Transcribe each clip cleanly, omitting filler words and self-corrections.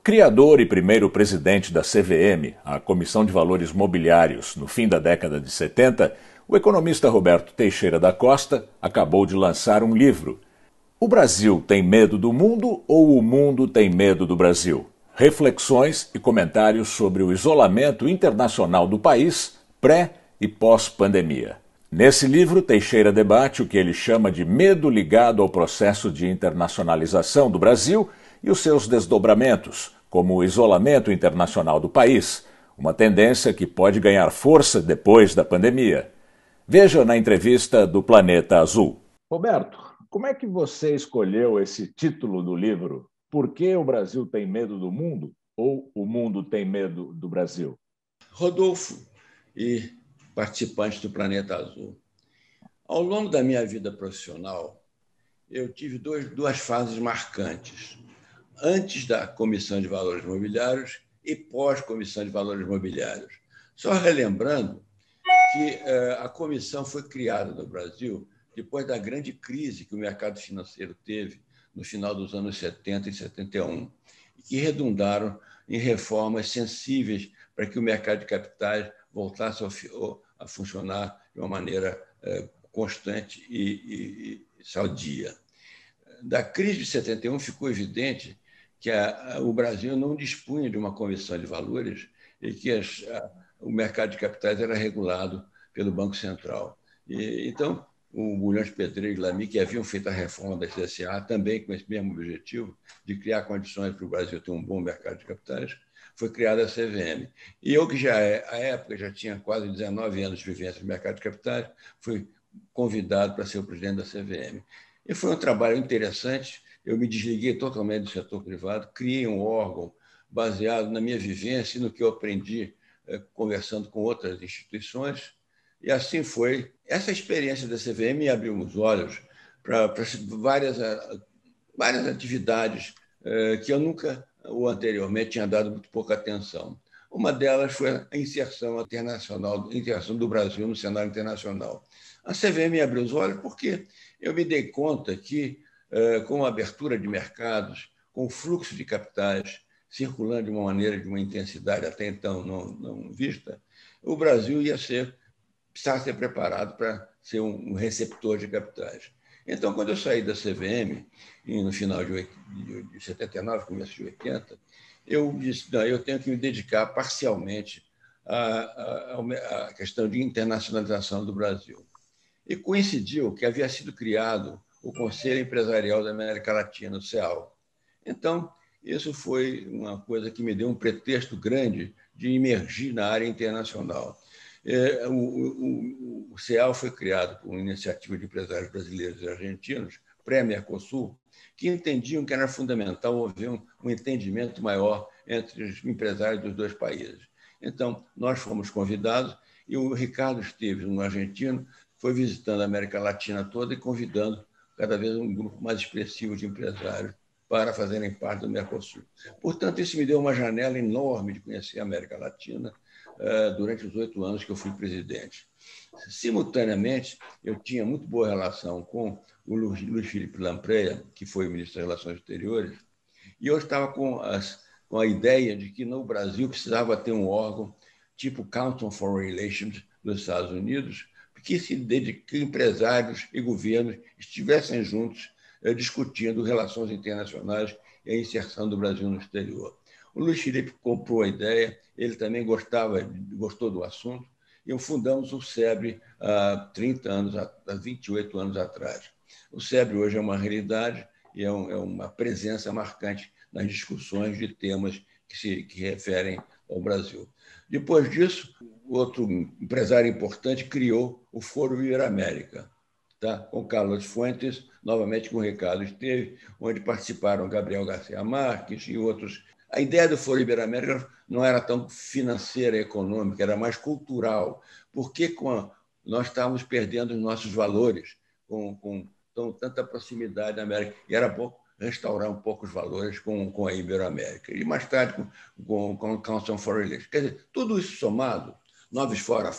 Criador e primeiro presidente da CVM, a Comissão de Valores Mobiliários, no fim da década de 70, o economista Roberto Teixeira da Costa acabou de lançar um livro. O Brasil tem medo do mundo ou o mundo tem medo do Brasil? Reflexões e comentários sobre o isolamento internacional do país pré e pós-pandemia. Nesse livro, Teixeira debate o que ele chama de medo ligado ao processo de internacionalização do Brasil e os seus desdobramentos, como o isolamento internacional do país, uma tendência que pode ganhar força depois da pandemia. Veja na entrevista do Planeta Azul. Roberto, como é que você escolheu esse título do livro? Por que o Brasil tem medo do mundo ou o mundo tem medo do Brasil? Rodolfo e participantes do Planeta Azul. Ao longo da minha vida profissional, eu tive duas fases marcantes. Antes da Comissão de Valores Mobiliários e pós-Comissão de Valores Mobiliários. Só relembrando que a comissão foi criada no Brasil depois da grande crise que o mercado financeiro teve no final dos anos 70 e 71, e que redundaram em reformas sensíveis para que o mercado de capitais voltasse a funcionar de uma maneira constante e sadia. Da crise de 71 ficou evidente que o Brasil não dispunha de uma comissão de valores e que o mercado de capitais era regulado pelo Banco Central. Então, o Bulhões Pedreiro e Lamy, que haviam feito a reforma da CSA, também com esse mesmo objetivo, de criar condições para o Brasil ter um bom mercado de capitais, foi criada a CVM. E eu, que à época, já tinha quase 19 anos de vivência no mercado de capitais, fui convidado para ser o presidente da CVM. E foi um trabalho interessante. Eu me desliguei totalmente do setor privado, criei um órgão baseado na minha vivência e no que eu aprendi conversando com outras instituições. E assim foi. Essa experiência da CVM me abriu os olhos para várias atividades que eu nunca ou anteriormente tinha dado muito pouca atenção. Uma delas foi a inserção internacional, a inserção do Brasil no cenário internacional. A CVM me abriu os olhos porque eu me dei conta que, com a abertura de mercados, com o fluxo de capitais circulando de uma maneira, de uma intensidade até então não vista, o Brasil precisava ser preparado para ser um receptor de capitais. Então, quando eu saí da CVM, no final de 79, começo de 80, eu disse, não, eu tenho que me dedicar parcialmente à questão de internacionalização do Brasil. E coincidiu que havia sido criado o Conselho Empresarial da América Latina, o CEAL. Então, isso foi uma coisa que me deu um pretexto grande de emergir na área internacional. O CEAL foi criado por uma iniciativa de empresários brasileiros e argentinos, pré-Mercosul, que entendiam que era fundamental haver um entendimento maior entre os empresários dos dois países. Então, nós fomos convidados e o Ricardo Esteves, um argentino, foi visitando a América Latina toda e convidando cada vez um grupo mais expressivo de empresários para fazerem parte do Mercosul. Portanto, isso me deu uma janela enorme de conhecer a América Latina durante os 8 anos que eu fui presidente. Simultaneamente, eu tinha muito boa relação com o Luiz Felipe Lampreia, que foi o ministro das Relações Exteriores, e eu estava com a ideia de que no Brasil precisava ter um órgão tipo Council on Foreign Relations dos Estados Unidos, que se dedique empresários e governos estivessem juntos discutindo relações internacionais e a inserção do Brasil no exterior. O Luiz Felipe comprou a ideia, ele também gostou do assunto, e fundamos o SEBRE há 30 anos, há 28 anos atrás. O SEBRE hoje é uma realidade e é uma presença marcante nas discussões de temas que referem ao Brasil. Depois disso, outro empresário importante criou o Foro Iberoamérica, tá? Com Carlos Fuentes, novamente com o Ricardo Esteves, onde participaram Gabriel Garcia Marques e outros. A ideia do Foro Iberoamérica não era tão financeira e econômica, era mais cultural, porque nós estávamos perdendo os nossos valores com tanta proximidade da América, e era bom restaurar um pouco os valores com a Iberoamérica. E mais tarde com o Council on Foreign Relations. Quer dizer, tudo isso somado, Noves Fora,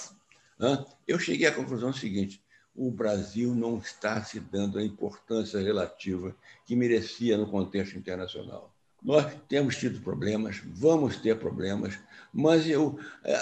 eu cheguei à conclusão seguinte: o Brasil não está se dando a importância relativa que merecia no contexto internacional. Nós temos tido problemas, vamos ter problemas, mas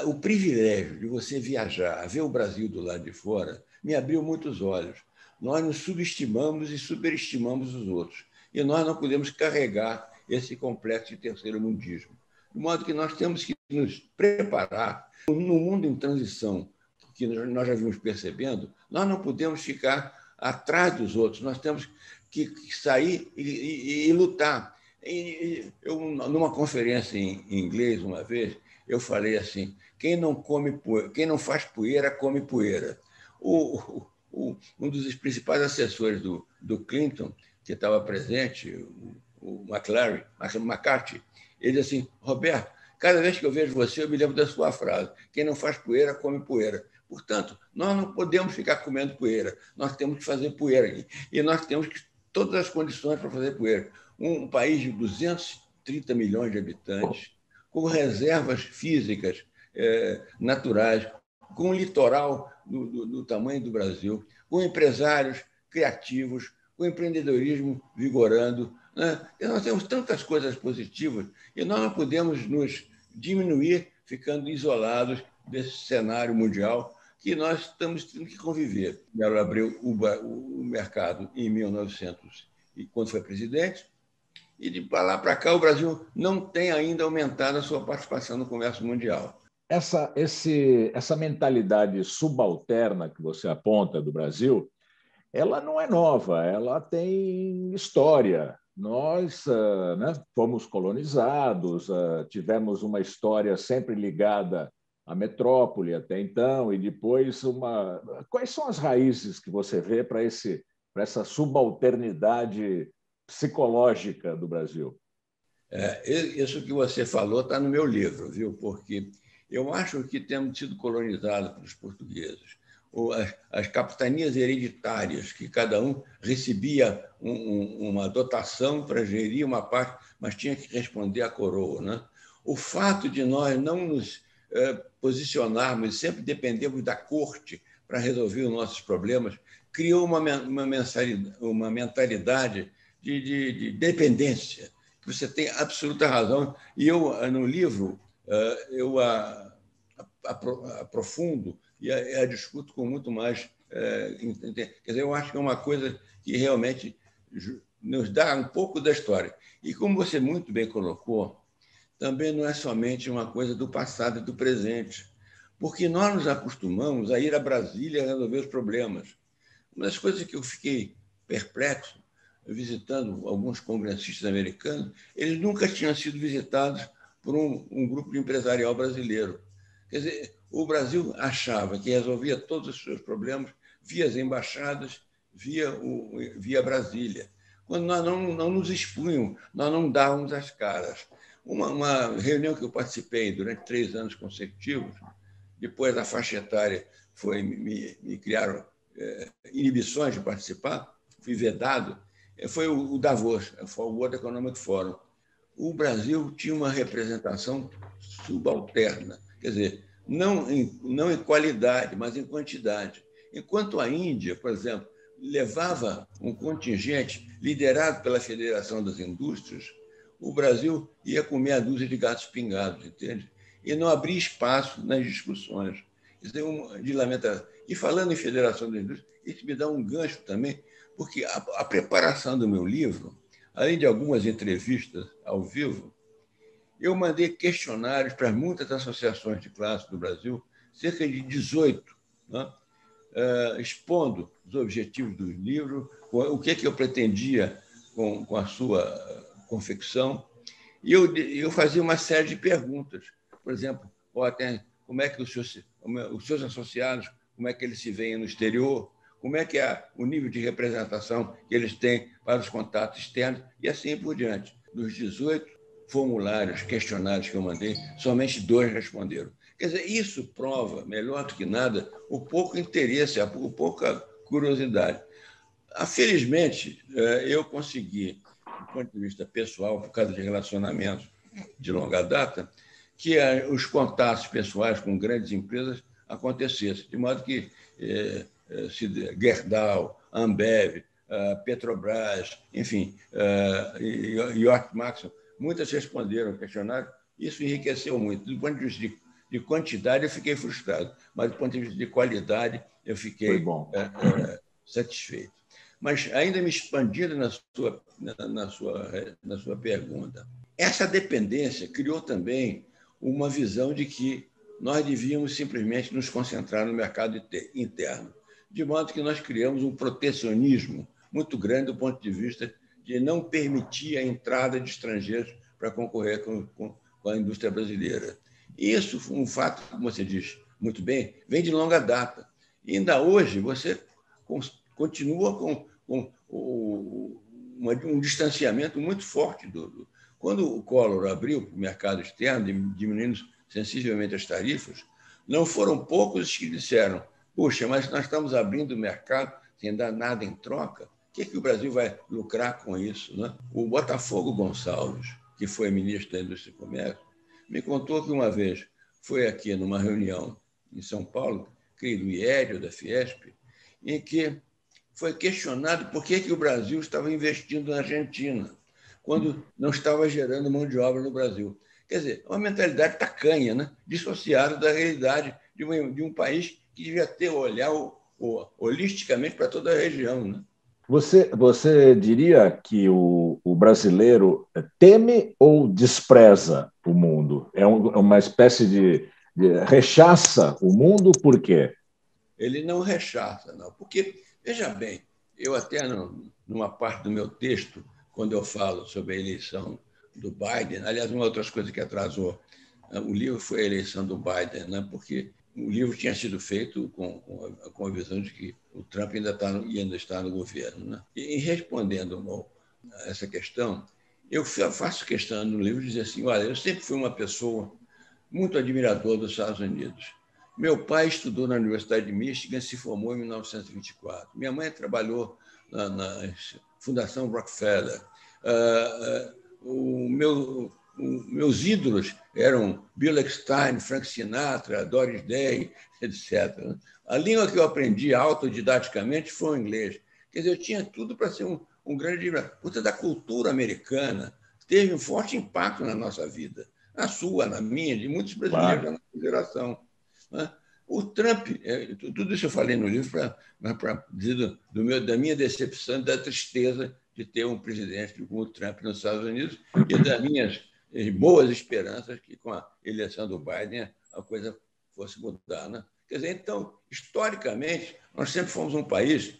o privilégio de você viajar, ver o Brasil do lado de fora, me abriu muitos olhos. Nós nos subestimamos e superestimamos os outros. E nós não podemos carregar esse complexo de terceiro-mundismo. De modo que nós temos que nos preparar. No mundo em transição, que nós já vimos percebendo, nós não podemos ficar atrás dos outros, nós temos que sair e lutar. Eu, numa conferência em inglês, uma vez, eu falei assim: quem não faz poeira, come poeira. Um dos principais assessores do Clinton, que estava presente, o McCarthy, ele disse assim: Roberto, cada vez que eu vejo você, eu me lembro da sua frase: quem não faz poeira, come poeira. Portanto, nós não podemos ficar comendo poeira, nós temos que fazer poeira. E nós temos todas as condições para fazer poeira. Um país de 230 milhões de habitantes, com reservas físicas naturais, com um litoral do tamanho do Brasil, com empresários criativos, com empreendedorismo vigorando. Né? E nós temos tantas coisas positivas e nós não podemos nos diminuir ficando isolados desse cenário mundial que nós estamos tendo que conviver. Ela abriu o mercado em 1900, quando foi presidente, e de lá para cá o Brasil não tem ainda aumentado a sua participação no comércio mundial. Essa mentalidade subalterna que você aponta do Brasil, ela não é nova, ela tem história. Nós fomos colonizados, tivemos uma história sempre ligada à metrópole até então, e depois Quais são as raízes que você vê para essa subalternidade psicológica do Brasil? Isso que você falou está no meu livro, viu? Porque eu acho que temos sido colonizados pelos portugueses. As capitanias hereditárias, que cada um recebia uma dotação para gerir uma parte, mas tinha que responder à coroa. Né? O fato de nós não nos posicionarmos, sempre dependemos da corte para resolver os nossos problemas, criou uma mentalidade de dependência. Você tem absoluta razão. E eu, no livro, eu aprofundo e a discuto com muito mais. Quer dizer, eu acho que é uma coisa que realmente nos dá um pouco da história. E como você muito bem colocou, também não é somente uma coisa do passado e do presente, porque nós nos acostumamos a ir a Brasília resolver os problemas. Uma das coisas que eu fiquei perplexo, visitando alguns congressistas americanos, eles nunca tinham sido visitados por um grupo de empresarial brasileiro. Quer dizer, o Brasil achava que resolvia todos os seus problemas via as embaixadas, via Brasília. Quando nós não nos expunhamos, nós não dávamos as caras. Uma reunião que eu participei durante 3 anos consecutivos, depois da faixa etária me criaram inibições de participar, fui vedado, foi o Davos, o World Economic Forum. O Brasil tinha uma representação subalterna, quer dizer, não em qualidade, mas em quantidade. Enquanto a Índia, por exemplo, levava um contingente liderado pela Federação das Indústrias, o Brasil ia com meia dúzia de gatos pingados, entende? E não abria espaço nas discussões. Isso é de lamentação. E falando em Federação das Indústrias, isso me dá um gancho também, porque a preparação do meu livro, além de algumas entrevistas ao vivo, eu mandei questionários para muitas associações de classe do Brasil, cerca de 18, né? Expondo os objetivos do livro, o que eu pretendia com a sua confecção. E eu fazia uma série de perguntas. Por exemplo, como é que os seus associados, como é que eles se veem no exterior, como é que é o nível de representação que eles têm para os contatos externos, e assim por diante. Dos 18 formulários, questionários que eu mandei, somente 2 responderam. Quer dizer, isso prova, melhor do que nada, o pouco interesse, a pouca curiosidade. Felizmente, eu consegui, do ponto de vista pessoal, por causa de relacionamentos de longa data, que os contatos pessoais com grandes empresas acontecessem, de modo que Gerdau, Ambev, Petrobras, enfim, York Maxon muitas responderam o questionário. Isso enriqueceu muito. Do ponto de vista de quantidade, eu fiquei frustrado, mas do ponto de vista de qualidade, eu fiquei satisfeito. Mas, ainda me expandindo na sua pergunta, essa dependência criou também uma visão de que nós devíamos simplesmente nos concentrar no mercado interno, de modo que nós criamos um protecionismo muito grande do ponto de vista de não permitir a entrada de estrangeiros para concorrer com a indústria brasileira. Isso foi um fato, como você diz muito bem, vem de longa data. E ainda hoje você continua com um distanciamento muito forte. Quando o Collor abriu o mercado externo, diminuindo sensivelmente as tarifas, não foram poucos os que disseram: puxa, mas nós estamos abrindo o mercado sem dar nada em troca. O que o Brasil vai lucrar com isso, né? O Botafogo Gonçalves, que foi ministro da Indústria e Comércio, me contou que uma vez foi aqui numa reunião em São Paulo, creio do IED ou da Fiesp, em que foi questionado por que o Brasil estava investindo na Argentina, quando não estava gerando mão de obra no Brasil. Quer dizer, uma mentalidade tacanha, né? Dissociada da realidade de um país que devia ter olhar holisticamente para toda a região, né? Você diria que o brasileiro teme ou despreza o mundo? É uma espécie de rechaça o mundo, por quê? Ele não rechaça, não. Porque, veja bem, eu até, numa parte do meu texto, quando eu falo sobre a eleição do Biden, aliás, uma outras coisas que atrasou o livro foi a eleição do Biden, né? Porque o livro tinha sido feito com a visão de que o Trump ainda está no governo, né? E respondendo a essa questão, eu faço questão no livro de dizer assim: olha, eu sempre fui uma pessoa muito admirador dos Estados Unidos. Meu pai estudou na Universidade de Michigan e se formou em 1924. Minha mãe trabalhou na Fundação Rockefeller. Meus ídolos eram Bill Eckstein, Frank Sinatra, Doris Day, etc. A língua que eu aprendi autodidaticamente foi o inglês. Quer dizer, eu tinha tudo para ser um grande admirador. Portanto, a cultura americana teve um forte impacto na nossa vida, na sua, na minha, de muitos brasileiros da nossa geração. O Trump, tudo isso eu falei no livro para dizer da minha decepção e da tristeza de ter um presidente como o Trump nos Estados Unidos e das minhas boas esperanças que, com a eleição do Biden, a coisa fosse mudar, né? Quer dizer, então, historicamente, nós sempre fomos um país.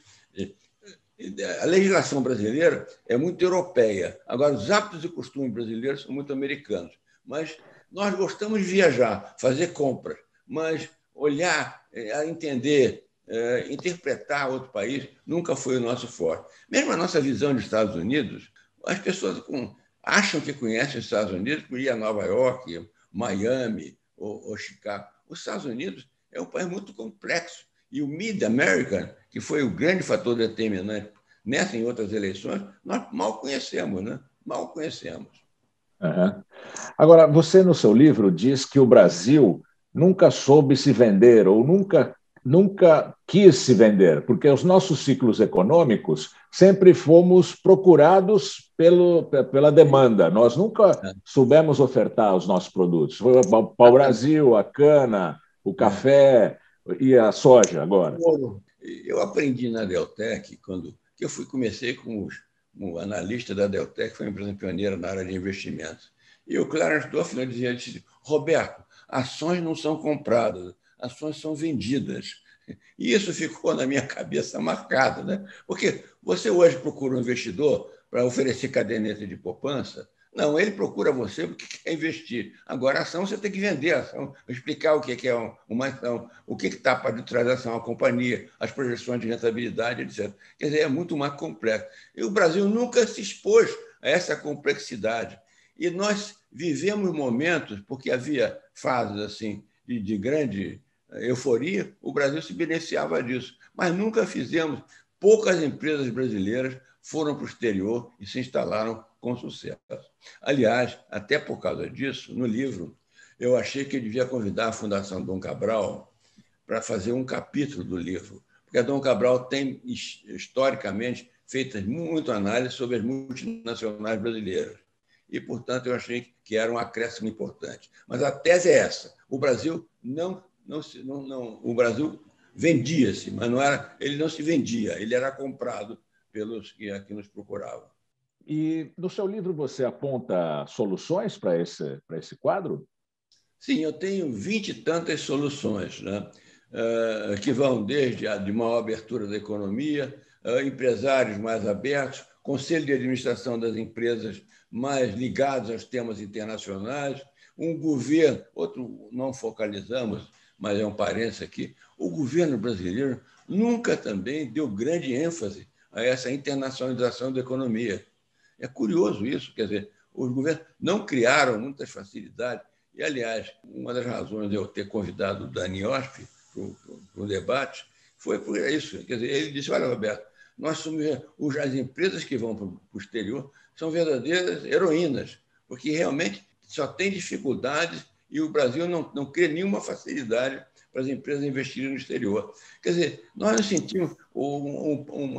A legislação brasileira é muito europeia. Agora, os hábitos e costumes brasileiros são muito americanos. Mas nós gostamos de viajar, fazer compras, mas olhar, entender, interpretar outro país nunca foi o nosso forte. Mesmo a nossa visão dos Estados Unidos, as pessoas acham que conhecem os Estados Unidos por ir a Nova York, Miami ou Chicago. Os Estados Unidos é um país muito complexo. E o Mid-American, que foi o grande fator determinante nessa e em outras eleições, nós mal conhecemos, né? Mal conhecemos. Uhum. Agora, você no seu livro diz que o Brasil nunca soube se vender ou nunca quis se vender, porque os nossos ciclos econômicos sempre fomos procurados pela demanda. Nós nunca soubemos ofertar os nossos produtos. Foi para o Brasil, a cana, o café e a soja agora. Eu aprendi na Deltec, que eu comecei como analista da Deltec, que foi uma empresa pioneira na área de investimentos. E o Clarence Dorfman dizia: Roberto, ações não são compradas, ações são vendidas. E isso ficou na minha cabeça marcado, né? Porque você hoje procura um investidor para oferecer caderneta de poupança. Não, ele procura você porque quer investir. Agora, a ação você tem que vender a ação, explicar o que é uma ação, o que está para detrás da ação, a companhia, as projeções de rentabilidade, etc. Quer dizer, é muito mais complexo. E o Brasil nunca se expôs a essa complexidade. E nós vivemos momentos, porque havia fases assim de grande euforia, o Brasil se beneficiava disso. Mas nunca fizemos. Poucas empresas brasileiras foram para o exterior e se instalaram com sucesso. Aliás, até por causa disso, no livro, eu achei que eu devia convidar a Fundação Dom Cabral para fazer um capítulo do livro, porque a Dom Cabral tem, historicamente, feito muito análise sobre as multinacionais brasileiras. e, portanto, eu achei que era um acréscimo importante. Mas a tese é essa: o Brasil o Brasil vendia-se, mas ele não se vendia, ele era comprado pelos que aqui nos procuravam. E no seu livro você aponta soluções para esse quadro? Sim, eu tenho 20 e tantas soluções, né? Que vão desde a de maior abertura da economia, empresários mais abertos, conselho de administração das empresas mais ligados aos temas internacionais, um governo, outro não focalizamos, mas é um parênteses aqui, o governo brasileiro nunca também deu grande ênfase a essa internacionalização da economia. É curioso isso, quer dizer, os governos não criaram muitas facilidades. E, aliás, uma das razões de eu ter convidado o Dani Iosp para o debate foi por isso. Quer dizer, ele disse: olha, Roberto, nós somos, as empresas que vão para o exterior são verdadeiras heroínas, porque realmente só tem dificuldades e o Brasil não cria nenhuma facilidade para as empresas investirem no exterior. Quer dizer, nós nos sentimos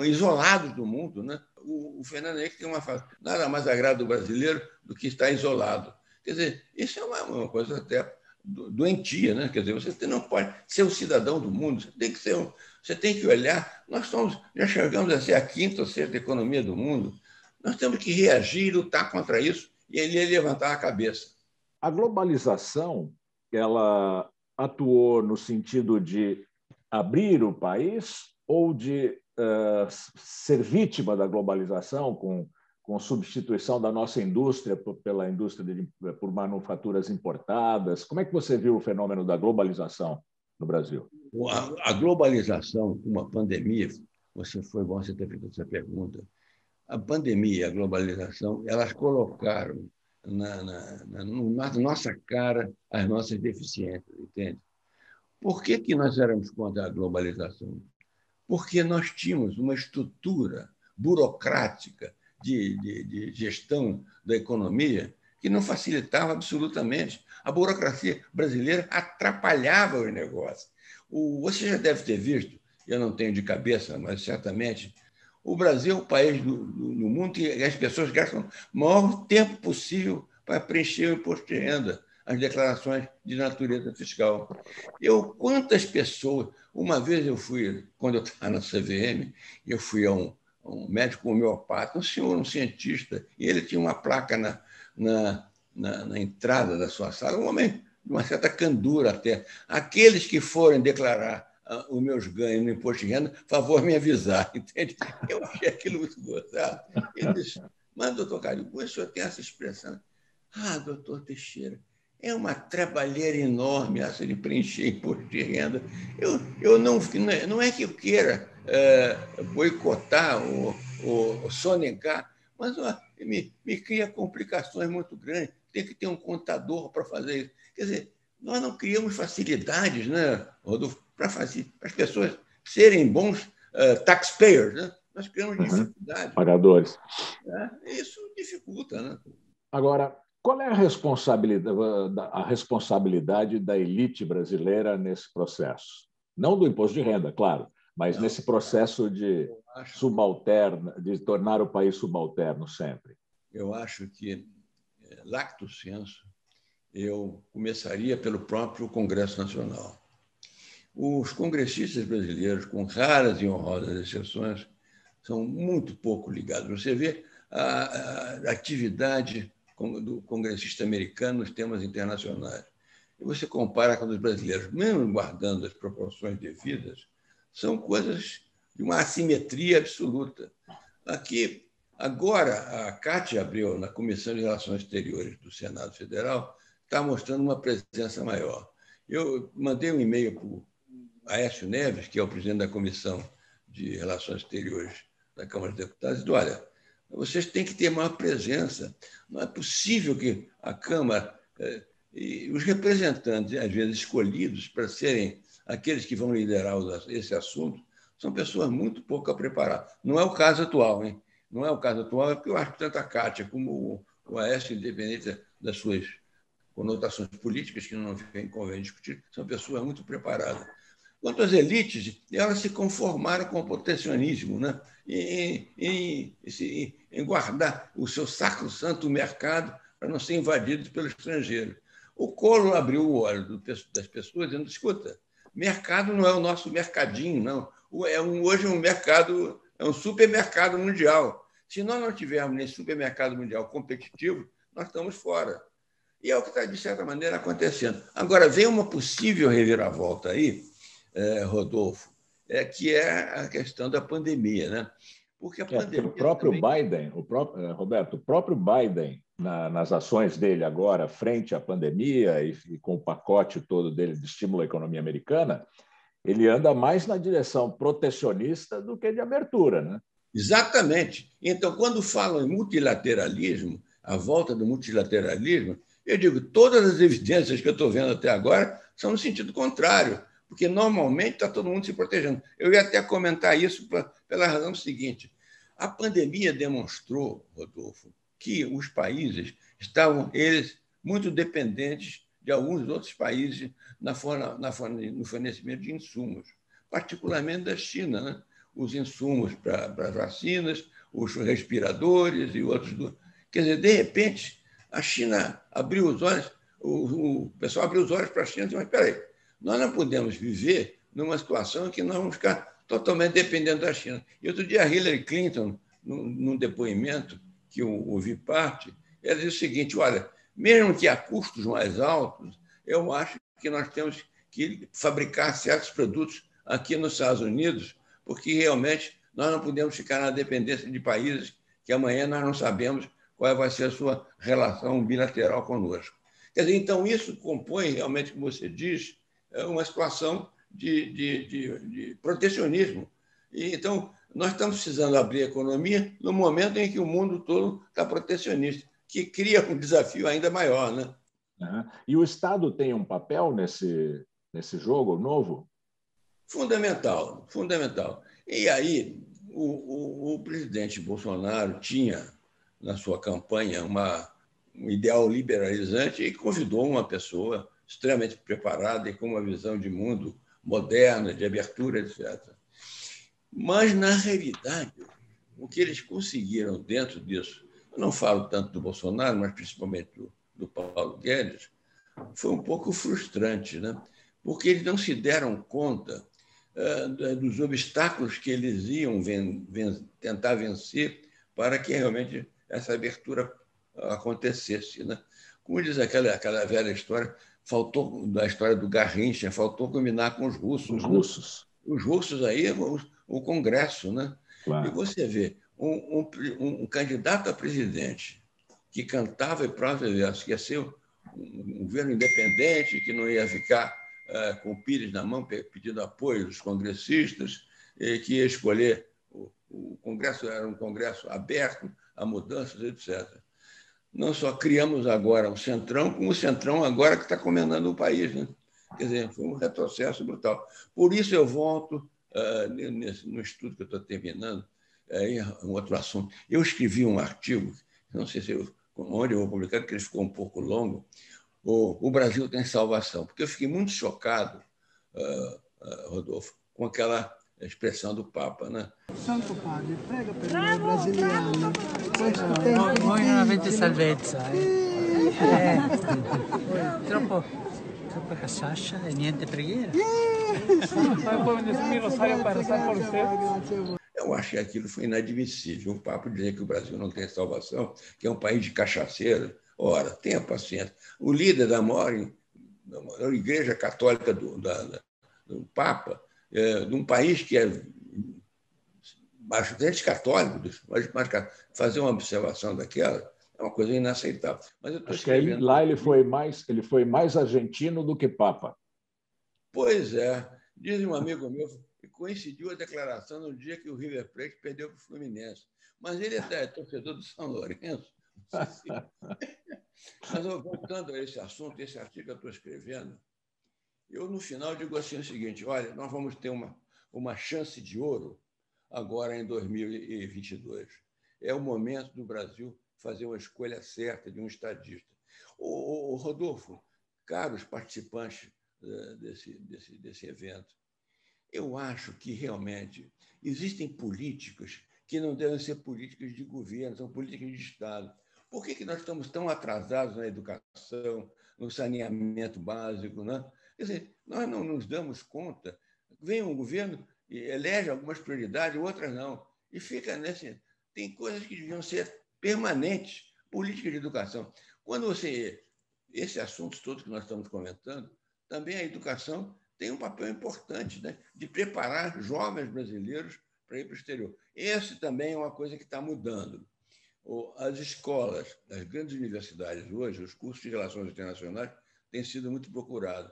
isolados do mundo, né? O Fernando Henrique tem uma frase: nada mais agrada do brasileiro do que estar isolado. Quer dizer, isso é uma coisa até doentia, né? Quer dizer, você não pode ser um cidadão do mundo, você tem que olhar. Já chegamos a ser a quinta ou sexta economia do mundo. Nós temos que reagir e lutar contra isso e ele levantar a cabeça. A globalização, ela atuou no sentido de abrir o país ou de ser vítima da globalização com substituição da nossa indústria pela indústria por manufaturas importadas? Como é que você viu o fenômeno da globalização no Brasil? A globalização, uma pandemia, foi bom você ter feito essa pergunta. A pandemia e a globalização, elas colocaram na nossa cara as nossas deficiências, entende? Por que nós éramos contra a globalização? Porque nós tínhamos uma estrutura burocrática de gestão da economia que não facilitava absolutamente. A burocracia brasileira atrapalhava os negócios. Você já deve ter visto, eu não tenho de cabeça, mas certamente, o Brasil é o país no mundo que as pessoas gastam o maior tempo possível para preencher o imposto de renda, as declarações de natureza fiscal. Quantas pessoas... Uma vez quando eu estava na CVM, eu fui a um médico homeopata, um cientista, e ele tinha uma placa na entrada da sua sala, um homem de uma certa candura até. Aqueles que forem declarar os meus ganhos no imposto de renda, favor me avisar, entende? Eu achei aquilo muito gozado. Ele disse: mas, doutor Calil, o senhor tem essa expressão? Doutor Teixeira, é uma trabalheira enorme essa de preencher imposto de renda. Não é que eu queira boicotar ou sonegar, mas me cria complicações muito grandes. Tem que ter um contador para fazer isso. Quer dizer, nós não criamos facilidades, né, Rodolfo, para as pessoas serem bons taxpayers. Né? Nós criamos dificuldades. Pagadores. Isso dificulta. Né? Agora, qual é a responsabilidade da elite brasileira nesse processo? Não do imposto de renda, claro, mas nesse processo de tornar o país subalterno sempre. Eu acho que, lacto sensu, eu começaria pelo próprio Congresso Nacional. Os congressistas brasileiros, com raras e honrosas exceções, são muito pouco ligados. Você vê a atividade do congressista americano nos temas internacionais. E você compara com os brasileiros, mesmo guardando as proporções devidas, são coisas de uma assimetria absoluta. Aqui, agora, a Cátia Abreu, na Comissão de Relações Exteriores do Senado Federal, está mostrando uma presença maior. Eu mandei um e-mail para o Aécio Neves, que é o presidente da Comissão de Relações Exteriores da Câmara dos Deputados, e disse: olha, vocês têm que ter maior presença. Não é possível que a Câmara e os representantes, às vezes escolhidos para serem aqueles que vão liderar esse assunto, são pessoas muito pouco preparadas. Não é o caso atual, hein? Não é o caso atual, é porque eu acho que tanto a Cátia como o Aécio, independente das suas conotações políticas, que não convém discutir, são pessoas muito preparadas. Quanto às elites, elas se conformaram com o protecionismo, né? em guardar o seu sacrosanto mercado para não ser invadidos pelo estrangeiro. O Collor abriu o olho das pessoas dizendo, escuta, mercado não é o nosso mercadinho, não. Hoje é um mercado, é um supermercado mundial. Se nós não tivermos nesse supermercado mundial competitivo, nós estamos fora. E é o que está, de certa maneira, acontecendo. Agora, vem uma possível reviravolta aí, Rodolfo, que é a questão da pandemia, né? Porque a pandemia. Porque o próprio também... Biden, Roberto, o próprio Biden, nas ações dele agora, frente à pandemia e com o pacote todo dele de estímulo à economia americana, ele anda mais na direção protecionista do que de abertura, né? Exatamente. Então, quando falam em multilateralismo, a volta do multilateralismo, eu digo, todas as evidências que eu estou vendo até agora são no sentido contrário, porque normalmente está todo mundo se protegendo. Eu ia até comentar isso pela razão seguinte: a pandemia demonstrou, Rodolfo, que os países estavam, eles, muito dependentes de alguns outros países no fornecimento de insumos, particularmente da China, né? Os insumos para as vacinas, os respiradores e outros. Quer dizer, de repente, a China abriu os olhos, o pessoal abriu os olhos para a China e disse, mas espera aí, nós não podemos viver numa situação em que nós vamos ficar totalmente dependendo da China. E outro dia, a Hillary Clinton, num depoimento que eu ouvi parte, ela disse o seguinte, olha, mesmo que a custos mais altos, eu acho que nós temos que fabricar certos produtos aqui nos Estados Unidos, porque realmente nós não podemos ficar na dependência de países que amanhã nós não sabemos qual vai ser a sua relação bilateral conosco. Quer dizer, então, isso compõe realmente, como você diz, uma situação de protecionismo. E, então, nós estamos precisando abrir a economia no momento em que o mundo todo está protecionista, que cria um desafio ainda maior, né? E o Estado tem um papel nesse jogo novo? Fundamental, fundamental. E aí, o presidente Bolsonaro tinha, na sua campanha, um ideal liberalizante e convidou uma pessoa extremamente preparada e com uma visão de mundo moderna, de abertura, etc. Mas, na realidade, o que eles conseguiram dentro disso, eu não falo tanto do Bolsonaro, mas principalmente do Paulo Guedes, foi um pouco frustrante, né? Porque eles não se deram conta dos obstáculos que eles iam tentar vencer para que realmente essa abertura acontecesse, né? Como diz aquela velha história, faltou da história do Garrincha, faltou combinar com os russos. Os russos. Né? Os russos aí, o Congresso, né? Claro. E você vê um candidato a presidente que cantava e pronto, que ia ser um governo independente, que não ia ficar com o pires na mão pedindo apoio dos congressistas, que ia escolher. O Congresso era um Congresso aberto a mudanças, etc. Não só criamos agora um centrão, como o centrão agora que está comandando o país. Né? Quer dizer, foi um retrocesso brutal. Por isso eu volto no estudo que eu estou terminando, um outro assunto. Eu escrevi um artigo, não sei onde eu vou publicar, porque ele ficou um pouco longo, o Brasil tem salvação. Porque eu fiquei muito chocado, Rodolfo, com aquela expressão do Papa, né? Santo Padre, prega per noi brasiliani. Voi non avete salvezza. Troppo casaccia e niente preghiera. Eu acho que aquilo foi inadmissível. O Papa dizer que o Brasil não tem salvação, que é um país de cachaceiro. Ora, tenha paciência. O líder da maior igreja católica do Papa, de um país que é bastante católico, mas fazer uma observação daquela é uma coisa inaceitável. Mas eu estou escrevendo... que lá ele foi mais argentino do que Papa. Pois é. Diz um amigo meu que coincidiu a declaração no dia que o River Plate perdeu para o Fluminense. Mas ele é torcedor do São Lourenço. Mas voltando a esse assunto, esse artigo que eu estou escrevendo, eu, no final, digo assim o seguinte, olha, nós vamos ter uma chance de ouro agora em 2022. É o momento do Brasil fazer uma escolha certa de um estadista. Rodolfo, caros participantes desse evento, eu acho que realmente existem políticas que não devem ser políticas de governo, são políticas de Estado. Por que nós estamos tão atrasados na educação, no saneamento básico, né? Quer dizer, nós não nos damos conta. Vem um governo e elege algumas prioridades, outras não. E fica nesse... Tem coisas que deviam ser permanentes, política de educação. Quando você... Esse assunto todo que nós estamos comentando, também a educação tem um papel importante, né, de preparar jovens brasileiros para ir para o exterior. Esse também é uma coisa que está mudando. As escolas, as grandes universidades hoje, os cursos de relações internacionais têm sido muito procurados.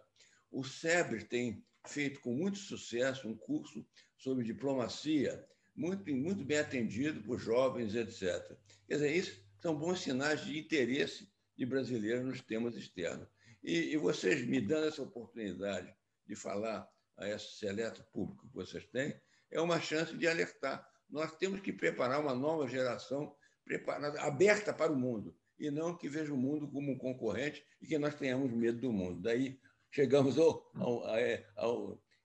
O SEBRE tem feito com muito sucesso um curso sobre diplomacia, muito bem atendido por jovens, etc. Quer dizer, isso são bons sinais de interesse de brasileiros nos temas externos. E vocês me dando essa oportunidade de falar a esse seleto público que vocês têm, é uma chance de alertar. Nós temos que preparar uma nova geração preparada, aberta para o mundo, e não que veja o mundo como um concorrente e que nós tenhamos medo do mundo. Daí chegamos ao...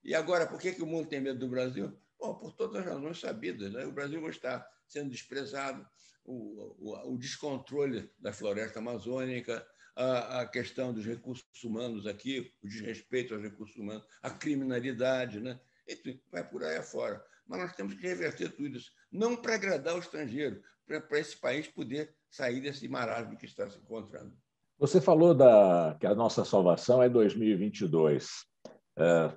E agora, por que o mundo tem medo do Brasil? Bom, por todas as razões sabidas, né? O Brasil está sendo desprezado, o descontrole da floresta amazônica, a questão dos recursos humanos aqui, o desrespeito aos recursos humanos, a criminalidade, né? E vai por aí afora. Mas nós temos que reverter tudo isso, não para agradar o estrangeiro, para esse país poder sair desse marasmo que está se encontrando. Você falou que a nossa salvação é 2022.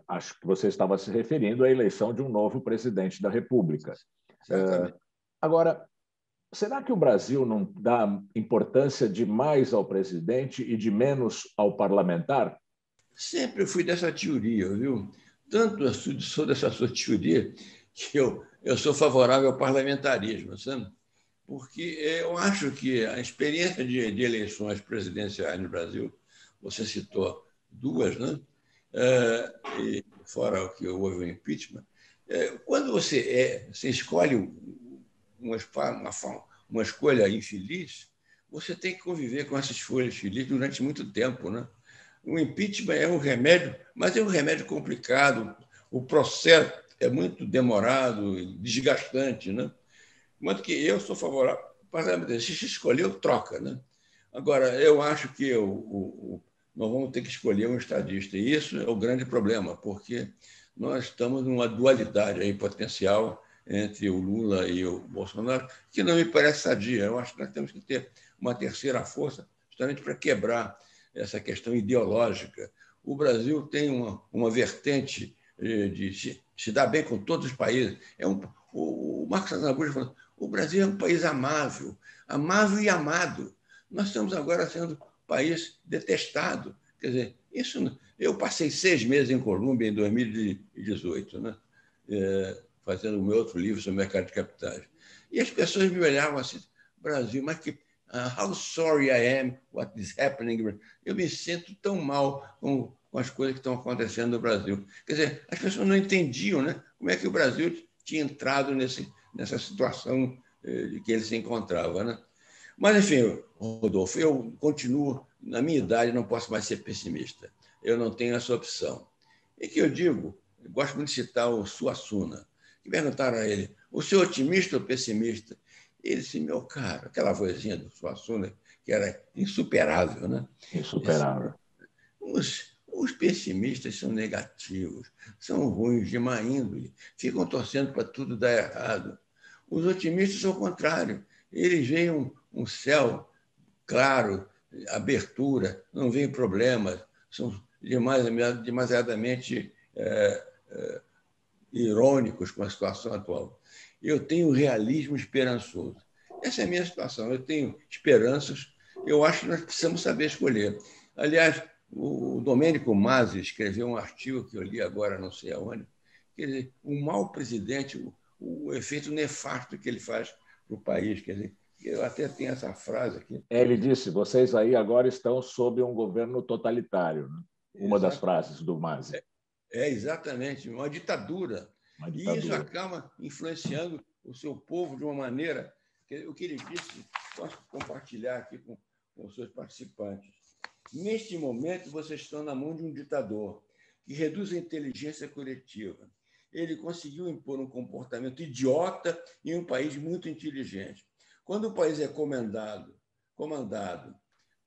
Acho que você estava se referindo à eleição de um novo presidente da República. Certamente. Agora, será que o Brasil não dá importância demais ao presidente e de menos ao parlamentar? Sempre fui dessa teoria, viu? Tanto sou dessa sua teoria que eu sou favorável ao parlamentarismo, sabe? Porque eu acho que a experiência de eleições presidenciais no Brasil, você citou duas, né? Fora o que houve o impeachment, quando você escolhe uma escolha infeliz, você tem que conviver com essas escolhas felizes durante muito tempo, né? O impeachment é um remédio, mas é um remédio complicado. O processo é muito demorado e desgastante, né? Mas que eu sou favorável. Se escolheu, troca, né? Agora, eu acho que nós vamos ter que escolher um estadista, e isso é o grande problema, porque nós estamos numa dualidade aí potencial entre o Lula e o Bolsonaro, que não me parece sadia. Eu acho que nós temos que ter uma terceira força justamente para quebrar essa questão ideológica. O Brasil tem uma vertente de se dar bem com todos os países. O Marcos Anambuja falou: o Brasil é um país amável e amado. Nós estamos agora sendo um país detestado. Quer dizer, eu passei 6 meses em Colômbia em 2018, né? Fazendo o meu outro livro sobre mercado de capitais. E as pessoas me olhavam assim: Brasil, mas que how sorry I am what is happening. Eu me sinto tão mal com as coisas que estão acontecendo no Brasil. Quer dizer, as pessoas não entendiam, né, como é que o Brasil tinha entrado nessa situação de que ele se encontrava, né? Mas, enfim, Rodolfo, eu continuo, na minha idade, não posso mais ser pessimista. Eu não tenho essa opção. E que eu digo, eu gosto muito de citar o Suassuna, que perguntaram a ele: o senhor é otimista ou pessimista? Ele disse: meu caro, aquela vozinha do Suassuna, que era insuperável, né? Insuperável. Os pessimistas são negativos, são ruins, de má índole, ficam torcendo para tudo dar errado. Os otimistas são o contrário. Eles veem um céu claro, abertura, não veem problemas, são demasiadamente irônicos com a situação atual. Eu tenho realismo esperançoso. Essa é a minha situação. Eu tenho esperanças. Eu acho que nós precisamos saber escolher. Aliás, o Domênico Masi escreveu um artigo que eu li agora, não sei aonde, quer dizer, um mau presidente, o efeito nefasto que ele faz para o país. Quer dizer, eu até tenho essa frase aqui. Ele disse: vocês aí agora estão sob um governo totalitário, né? Uma das frases do Masi. Exatamente, uma ditadura. E isso acaba influenciando o seu povo de uma maneira que o que ele disse, posso compartilhar aqui com os seus participantes. Neste momento, vocês estão na mão de um ditador que reduz a inteligência coletiva. Ele conseguiu impor um comportamento idiota em um país muito inteligente. Quando o país é comandado comandado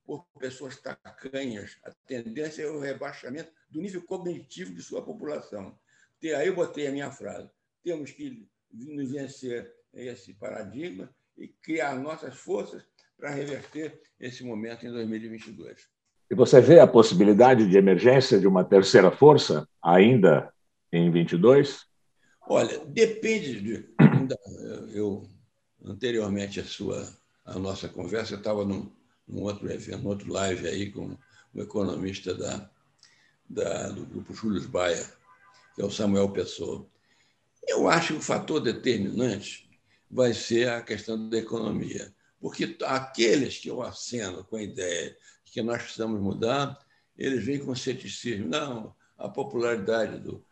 por pessoas tacanhas, a tendência é o rebaixamento do nível cognitivo de sua população. E aí eu botei a minha frase: temos que nos vencer esse paradigma e criar nossas forças para reverter esse momento em 2022. E você vê a possibilidade de emergência de uma terceira força ainda em 22? Olha, depende de... Anteriormente à nossa conversa, eu estava num outro evento, num outro live aí com um economista do Grupo Julius Baer, que é o Samuel Pessoa. Eu acho que o fator determinante vai ser a questão da economia, porque aqueles que eu aceno com a ideia de que nós precisamos mudar, eles vêm com ceticismo. Não, a popularidade do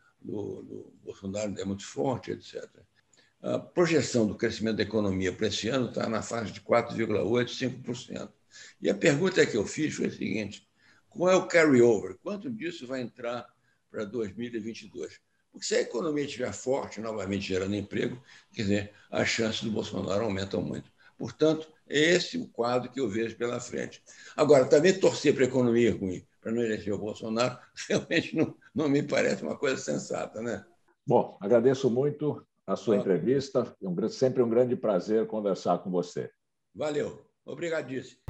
Bolsonaro é muito forte, etc. A projeção do crescimento da economia para esse ano está na faixa de 4,8%, 5%. E a pergunta que eu fiz foi a seguinte: qual é o carry-over? Quanto disso vai entrar para 2022? Porque se a economia estiver forte, novamente gerando emprego, quer dizer, as chances do Bolsonaro aumentam muito. Portanto, é esse o quadro que eu vejo pela frente. Agora, também torcer para a economia ruim, para não eleger o Bolsonaro, realmente não me parece uma coisa sensata, né? Bom, agradeço muito a sua entrevista. Sempre um grande prazer conversar com você. Valeu. Obrigadíssimo.